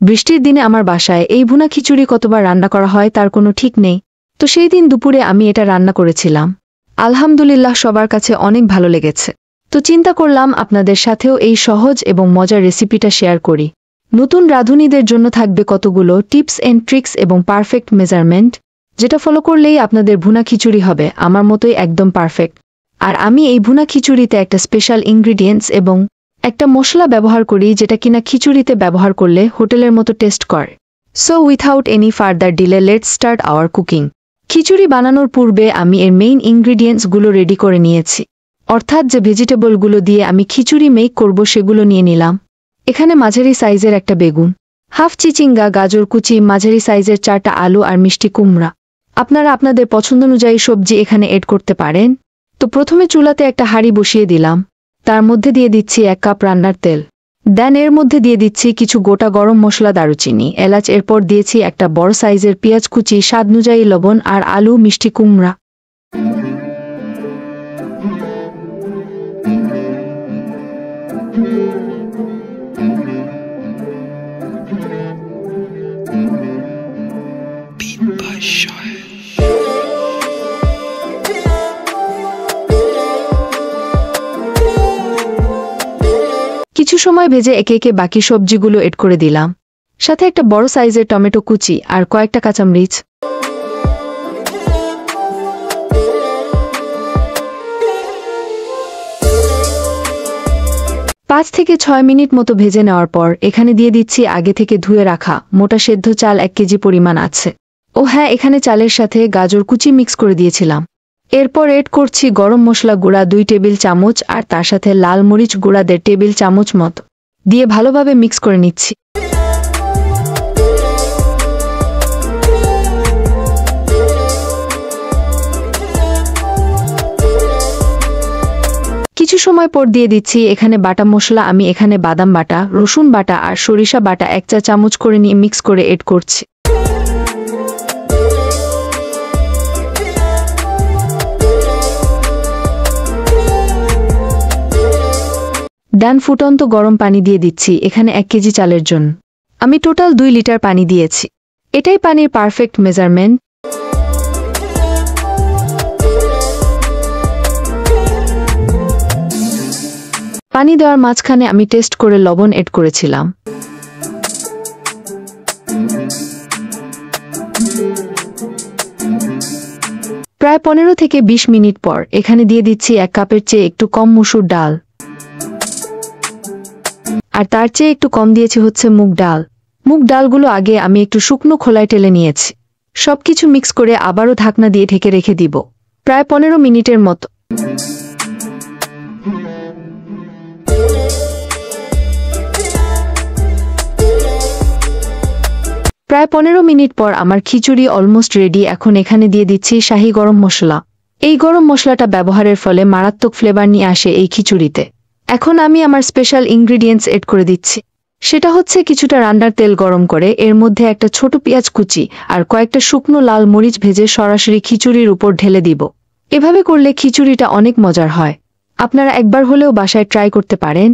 বৃষ্টির দিনে আমার বাসায় এই ভুনা খিচুড়ি কতবার রান্না করা হয় তার কোনো ঠিক নেই। তো সেই দিন দুপুরে আমি এটা রান্না করেছিলাম। আলহামদুলিল্লাহ সবার কাছে অনেক ভালো লেগেছে। তো চিন্তা করলাম আপনাদের সাথেও এই সহজ এবং মজার রেসিপিটা শেয়ার করি। নতুন রাঁধুনিদের জন্য থাকবে কতগুলো টিপস এন্ড ট্রিক্স এবং পারফেক্ট মেজারমেন্ট, যেটা ফলো করলেই আপনাদের ভুনা খিচুড়ি হবে আমার মতোই একদম পারফেক্ট। আর আমি এই ভুনা খিচুড়িতে একটা স্পেশাল ইনগ্রিডিয়েন্টস এবং একটা মশলা ব্যবহার করি যেটা কিনা খিচুড়িতে ব্যবহার করলে হোটেলের মতো টেস্ট করে। So without any further delay let's start our cooking. Khichuri বানানোর পূর্বে আমি এর মেইন ইনগ্রিডিয়েন্টসগুলো রেডি করে নিয়েছি, অর্থাৎ যে ভেজিটেবলগুলো দিয়ে আমি খিচুড়ি মেক করব সেগুলো নিয়ে নিলাম। এখানে মাঝারি সাইজের একটা বেগুন, হাফ চিচিঙ্গা, গাজর কুচি, মাঝারি সাইজের 4টা আলু আর মিষ্টি কুমড়া। আপনারা আপনাদের পছন্দ অনুযায়ী সবজি এখানে এড করতে পারেন। তো প্রথমে চুলাতে একটা হাঁড়ি বসিয়ে দিলাম, তার মধ্যে দিয়ে দিচ্ছি 1 কাপ রান্নার তেল। দেন এর মধ্যে দিয়ে দিচ্ছি কিছু গোটা গরম মশলা, দারুচিনি, এলাচ। এরপর দিয়েছি একটা বড় সাইজের পেঁয়াজ কুচি, স্বাদ অনুযায়ী লবণ আর আলু, মিষ্টি কুমড়া। কিছু সময় ভেজে একে একে বাকি সবজিগুলো এড করে দিলাম, সাথে একটা বড় সাইজের টমেটো কুচি আর কয়েকটা কাঁচামরিচ। 5 থেকে 6 মিনিট মতো ভেজে নেওয়ার পর এখানে দিয়ে দিচ্ছি আগে থেকে ধুয়ে রাখা মোটা সেদ্ধ চাল 1 কেজি পরিমাণ আছে। ও হ্যাঁ, এখানে চালের সাথে গাজর কুচি মিক্স করে দিয়েছিলাম। এরপর এড করছি গরম মশলা গুঁড়া 2 টেবিল চামচ আর তার সাথে লাল মরিচ গুঁড়া 1.5 টেবিল চামচ মতো দিয়ে ভালোভাবে মিক্স করে নিচ্ছি। কিছু সময় পর দিয়ে দিচ্ছি এখানে বাটা মশলা। আমি এখানে বাদাম বাটা, রসুন বাটা আর সরিষা বাটা 1 চা চামচ করে নিয়ে মিক্স করে এড করছি। দেন ফুটন্ত গরম পানি দিয়ে দিচ্ছি এখানে 1 কেজি চালের জন্য। আমি টোটাল 2 লিটার পানি দিয়েছি, এটাই পানির পারফেক্ট মেজারমেন্ট। পানি দেওয়ার মাঝখানে আমি টেস্ট করে লবণ এড করেছিলাম। প্রায় 15 থেকে 20 মিনিট পর এখানে দিয়ে দিচ্ছি 1 কাপের চেয়ে একটু কম মসুর ডাল, আর তার চেয়ে একটু কম দিয়েছি হচ্ছে মুগ ডাল। মুগ ডালগুলো আগে আমি একটু শুকনো খোলায় টেলে নিয়েছি। সবকিছু মিক্স করে আবারও ঢাকনা দিয়ে ঢেকে রেখে দিব প্রায় 15 মিনিটের মতো। প্রায় 15 মিনিট পর আমার খিচুড়ি অলমোস্ট রেডি। এখন এখানে দিয়ে দিচ্ছি শাহি গরম মশলা। এই গরম মশলাটা ব্যবহারের ফলে মারাত্মক ফ্লেভার নিয়ে আসে এই খিচুড়িতে। এখন আমি আমার স্পেশাল ইনগ্রিডিয়েন্টস এড করে দিচ্ছি। সেটা হচ্ছে কিছুটা রান্নার তেল গরম করে এর মধ্যে একটা ছোট পেঁয়াজ কুচি আর কয়েকটা শুকনো লাল মরিচ ভেজে সরাসরি খিচুড়ির উপর ঢেলে দিব। এভাবে করলে খিচুড়িটা অনেক মজার হয়। আপনারা একবার হলেও বাসায় ট্রাই করতে পারেন।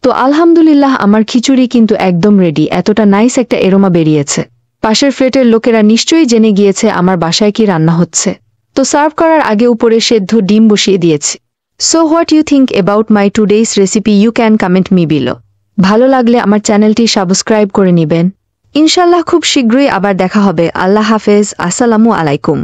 তো আলহামদুলিল্লাহ আমার খিচুড়ি কিন্তু একদম রেডি। এতটা নাইস একটা এরোমা বেরিয়েছে, পাশের ফ্ল্যাটের লোকেরা নিশ্চয়ই জেনে গিয়েছে আমার বাসায় কি রান্না হচ্ছে। তো সার্ভ করার আগে উপরে সেদ্ধ ডিম বসিয়ে দিয়েছি। So what you think about my today's recipe? You can comment me below. ভালো লাগলে আমার চ্যানেলটি সাবস্ক্রাইব করে নেবেন। ইনশাল্লাহ খুব শীঘ্রই আবার দেখা হবে। আল্লাহ হাফেজ, আসসালামু আলাইকুম।